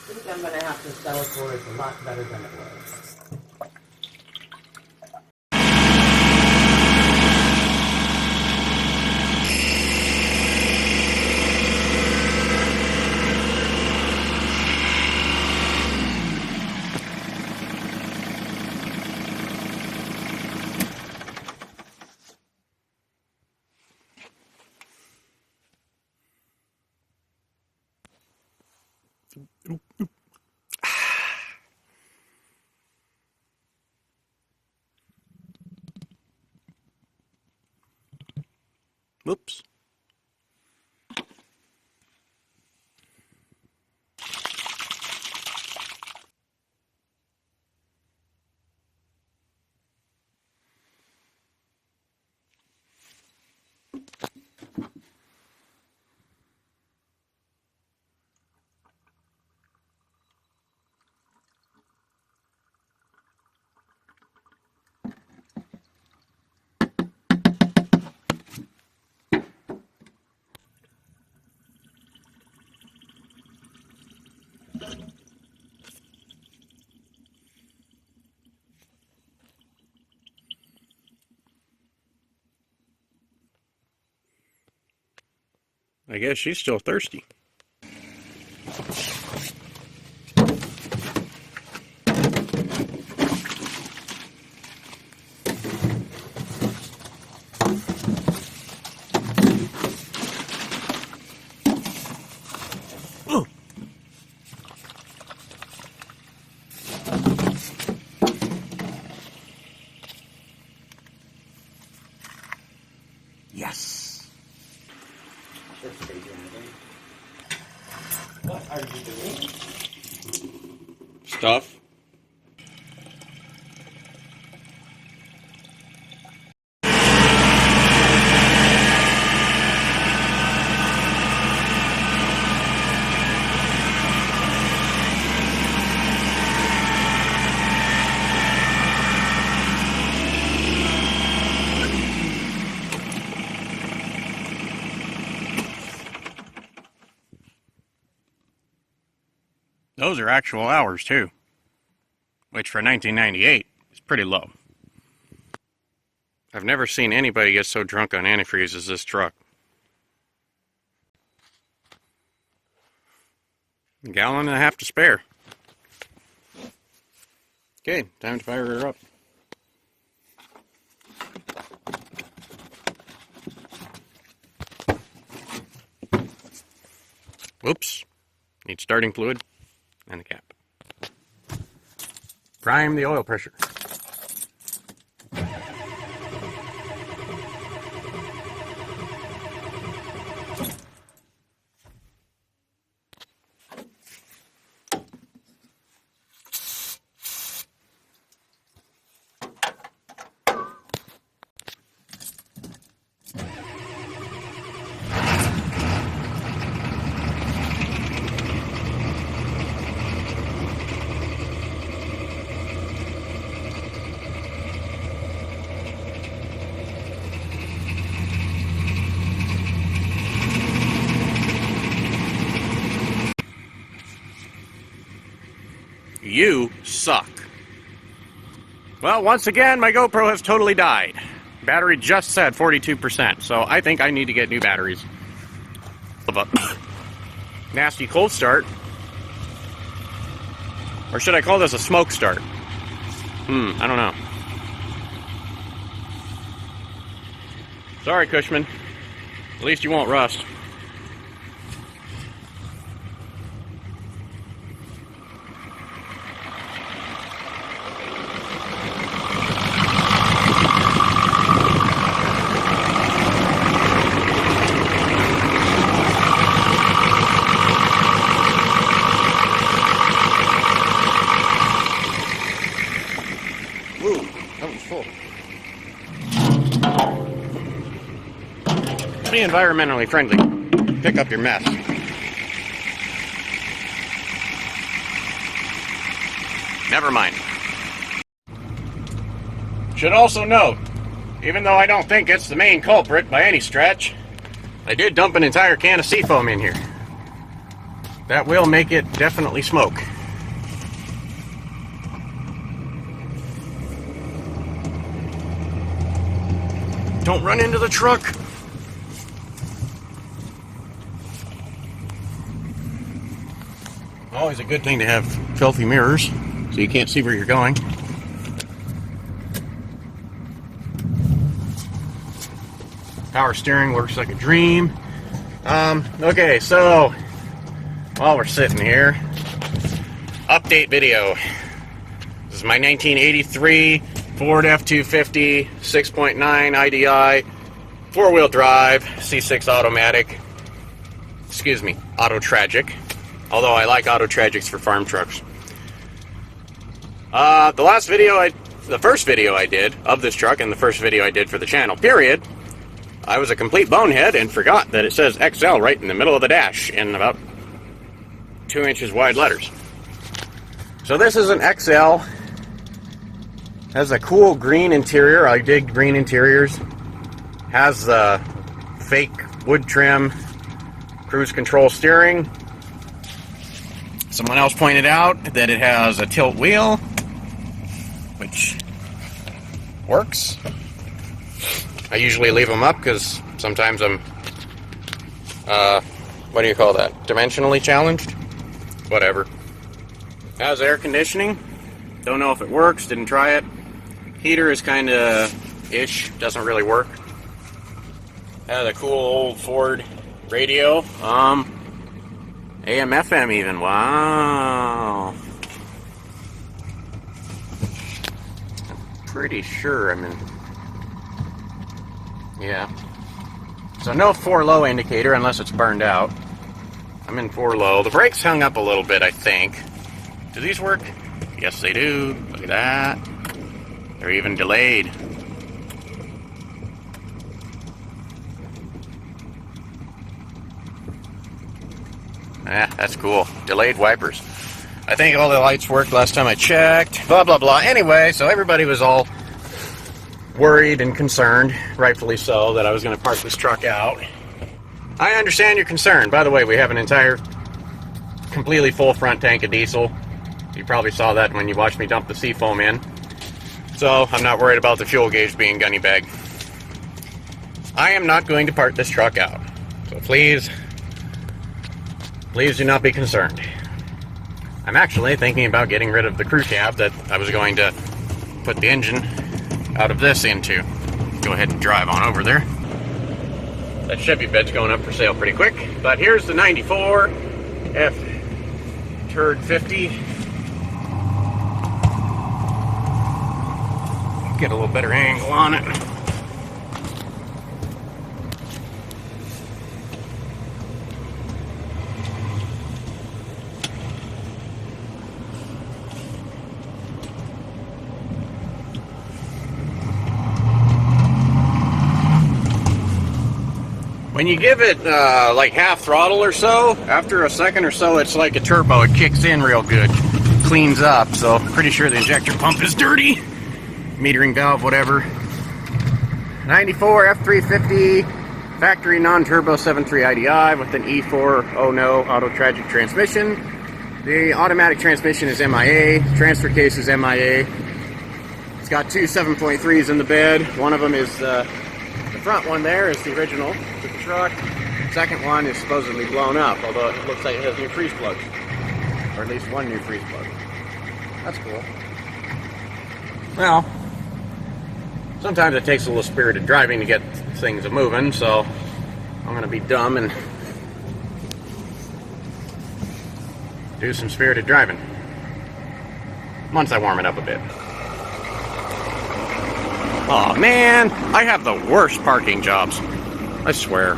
think I'm going to have to sell it for it's a lot better than it was. Whoops. I guess she's still thirsty. Yes. What are you doing? Stuff. Those are actual hours, too, which for 1998 is pretty low. I've never seen anybody get so drunk on antifreeze as this truck. A gallon and a half to spare. Okay, time to fire her up. Whoops. Need starting fluid. And the cap. Prime the oil pressure. You suck. Well, once again, my GoPro has totally died. Battery just said 42%, so I think I need to get new batteries. Nasty cold start. Or should I call this a smoke start? I don't know. Sorry, Cushman. At least you won't rust. Be environmentally friendly. Pick up your mess. Never mind. Should also note, even though I don't think it's the main culprit by any stretch, I did dump an entire can of Seafoam in here. that will make it definitely smoke. Don't run into the truck. Always a good thing to have filthy mirrors so you can't see where you're going. Power steering works like a dream. Okay, so while we're sitting here, update video. This is my 1983 Ford F-250 6.9 IDI 4-wheel drive C6 automatic. Excuse me, auto tragic. Although I like auto tragics for farm trucks. The first video I did of this truck, and the first video I did for the channel, period, I was a complete bonehead and forgot that it says XL right in the middle of the dash in about 2 inches wide letters. So this is an XL. Has a cool green interior. I dig green interiors. Has the fake wood trim, cruise control steering. Someone else pointed out that it has a tilt wheel, which works. I usually leave them up because sometimes I'm, what do you call that? Dimensionally challenged? Whatever. Has air conditioning. Don't know if it works. Didn't try it. Heater is kind of ish. Doesn't really work. Has a cool old Ford radio. AM FM even. Wow. I'm pretty sure I'm in. Yeah. So no 4 low indicator unless it's burned out. I'm in 4 low. The brakes hung up a little bit, I think. Do these work? Yes, they do. Look at that. They're even delayed. That's cool. Delayed wipers. I think all the lights worked last time I checked. Blah, blah, blah. Anyway, so everybody was all worried and concerned, rightfully so, that I was going to park this truck out. I understand your concern. By the way, we have an entire, completely full front tank of diesel. You probably saw that when you watched me dump the Seafoam in. So, I'm not worried about the fuel gauge being gunny bag. I am not going to park this truck out. So please do not be concerned. I'm actually thinking about getting rid of the crew cab that I was going to put the engine out of this into. Go ahead and drive on over there. That Chevy bed's going up for sale pretty quick. But here's the 94 F-turd 50. Get a little better angle on it. When you give it like half throttle or so, after a second or so, it's like a turbo. It kicks in real good, cleans up. So I'm pretty sure the injector pump is dirty. Metering valve, whatever. 94 F350 factory non-turbo 7.3 IDI with an E4 oh no auto tragic transmission. The automatic transmission is MIA. Transfer case is MIA. It's got 2 7.3s in the bed. One of them is the front one there is the original to the truck. Second one is supposedly blown up, although it looks like it has new freeze plugs. Or at least one new freeze plug. That's cool. Well, sometimes it takes a little spirited driving to get things moving, so I'm going to be dumb and do some spirited driving once I warm it up a bit. Oh man, I have the worst parking jobs, I swear.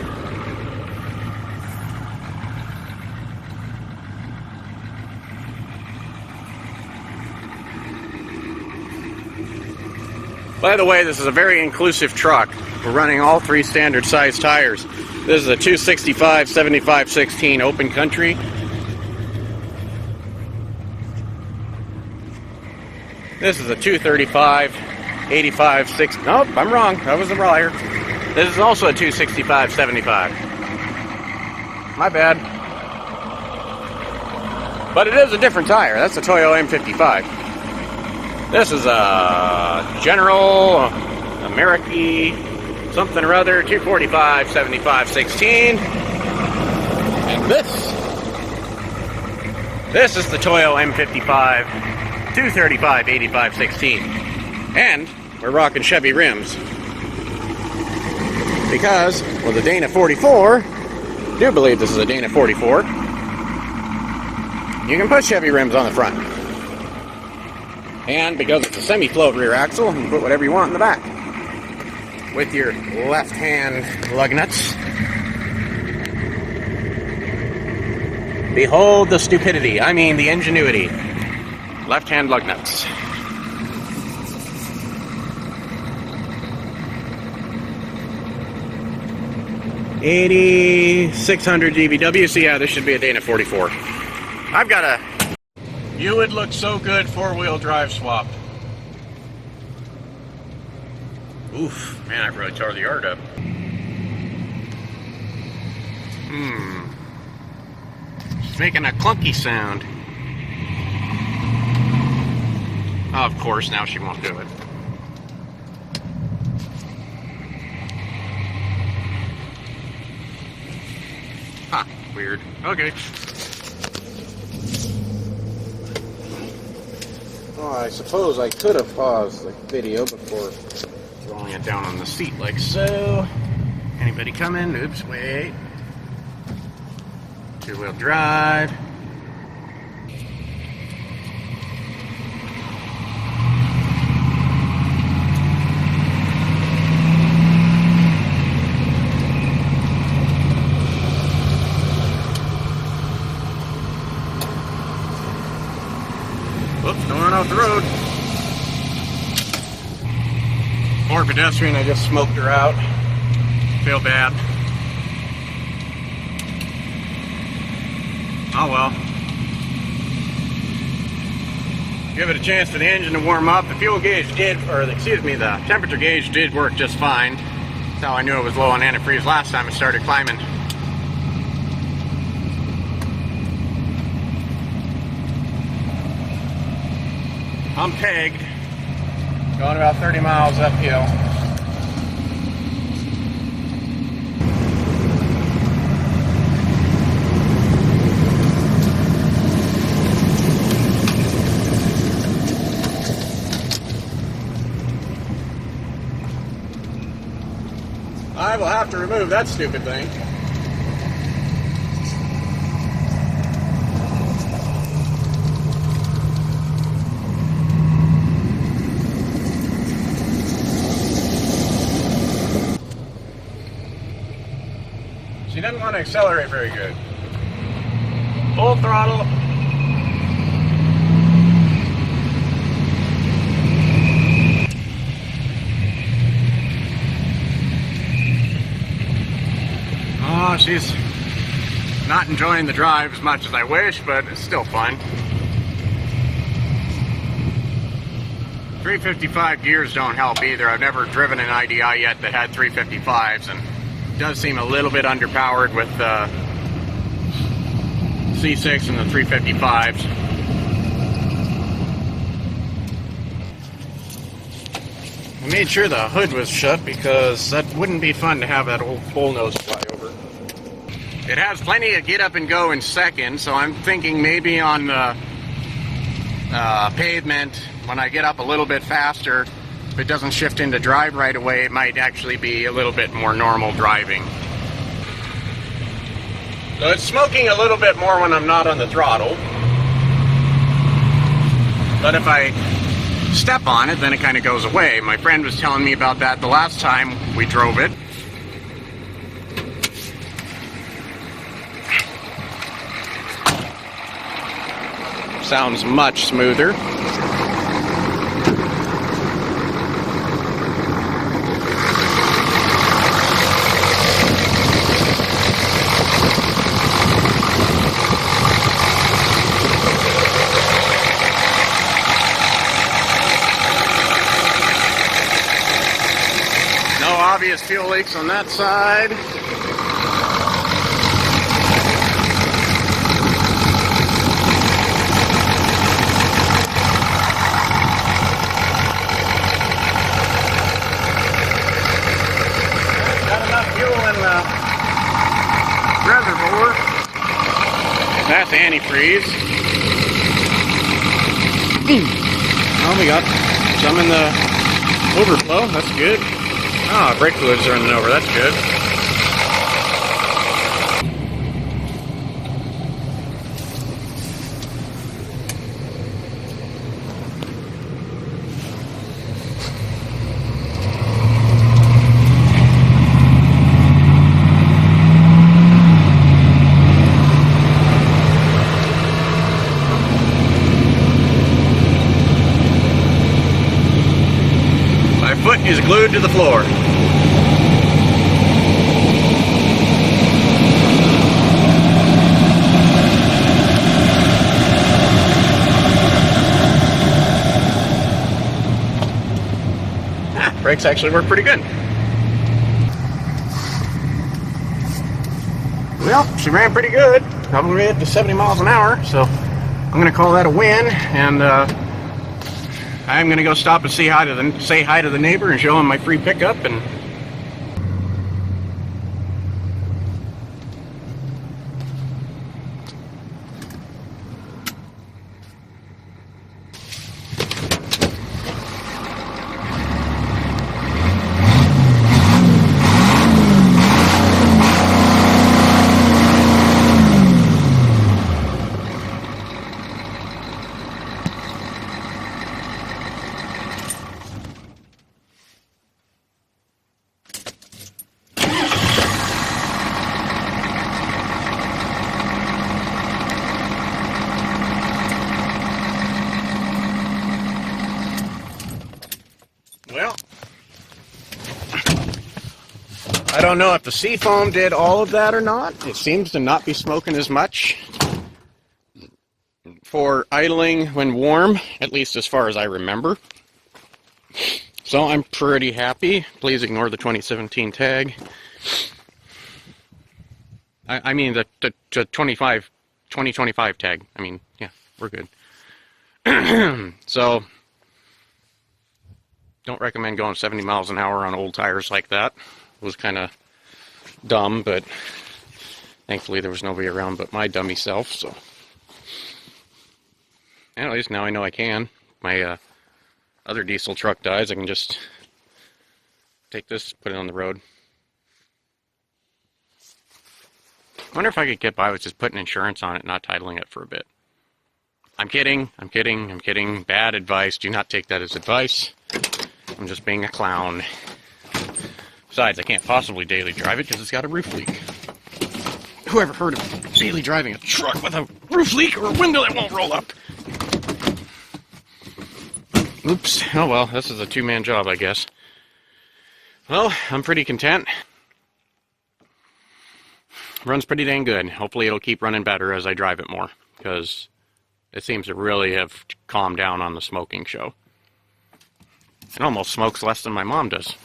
By the way, this is a very inclusive truck. We're running all 3 standard size tires. This is a 265 75/16 open country. This is a 235 85/6. Nope, I'm wrong. I was a liar. This is also a 265/75. My bad. But it is a different tire. That's a Toyo M55. This is a General American something or other 245 75 16. And this is the Toyo M55 235 85 16. And we're rocking Chevy rims. Because, well, the Dana 44, I do believe this is a Dana 44, you can put Chevy rims on the front. And because it's a semi-float rear axle, you can put whatever you want in the back. With your left-hand lug nuts. Behold the stupidity, I mean the ingenuity. Left-hand lug nuts. $8,600 GVW, so yeah, this should be a Dana 44. I've got a... You would look so good four-wheel drive swap. Oof, man, I really tore the yard up. It's making a clunky sound. Oh, of course, now she won't do it. Huh, weird. Okay. Well, I suppose I could have paused the video before throwing it down on the seat like so. Anybody coming? Oops, wait. Two-wheel drive. Whoops, don't run off the road. Poor pedestrian, I just smoked her out. Feel bad. Oh well. Give it a chance for the engine to warm up. The fuel gauge did, or excuse me, the temperature gauge did work just fine. That's how I knew it was low on antifreeze last time it started climbing. I'm pegged, going about 30 miles uphill. I will have to remove that stupid thing. She doesn't want to accelerate very good. Full throttle. Oh, she's not enjoying the drive as much as I wish, but it's still fun. 355 gears don't help either. I've never driven an IDI yet that had 355s, and it does seem a little bit underpowered with the C6 and the 355s. I made sure the hood was shut because that wouldn't be fun to have that old bullnose fly over. It has plenty of get up and go in second, so I'm thinking maybe on the pavement, when I get up a little bit faster, if it doesn't shift into drive right away, it might actually be a little bit more normal driving. So it's smoking a little bit more when I'm not on the throttle. But if I step on it, then it kind of goes away. My friend was telling me about that the last time we drove it. Sounds much smoother. No obvious fuel leaks on that side. the antifreeze. Well, we got some in the overflow. That's good. Ah, brake fluids are running over. That's good. My foot is glued to the floor. Brakes actually work pretty good. Well, she ran pretty good. Probably at 70 miles an hour, so I'm going to call that a win. And I'm going to go stop and say hi to the neighbor and show him my free pickup. And well, I don't know if the Seafoam did all of that or not. It seems to not be smoking as much for idling when warm, at least as far as I remember. So I'm pretty happy. Please ignore the 2017 tag. I mean the 2025 tag. I mean, yeah, we're good. So don't recommend going 70 miles an hour on old tires like that. It was kind of dumb, but thankfully there was nobody around but my dummy self, so. And at least now I know I can. My other diesel truck dies, I can just take this, put it on the road. I wonder if I could get by with just putting insurance on it and not titling it for a bit. I'm kidding. Bad advice. Do not take that as advice. I'm just being a clown. Besides, I can't possibly daily drive it because it's got a roof leak. Who ever heard of daily driving a truck with a roof leak or a window that won't roll up? Oops. Oh well, this is a two-man job, I guess. Well, I'm pretty content. Runs pretty dang good. Hopefully it'll keep running better as I drive it more, because it seems to really have calmed down on the smoking show. It almost smokes less than my mom does.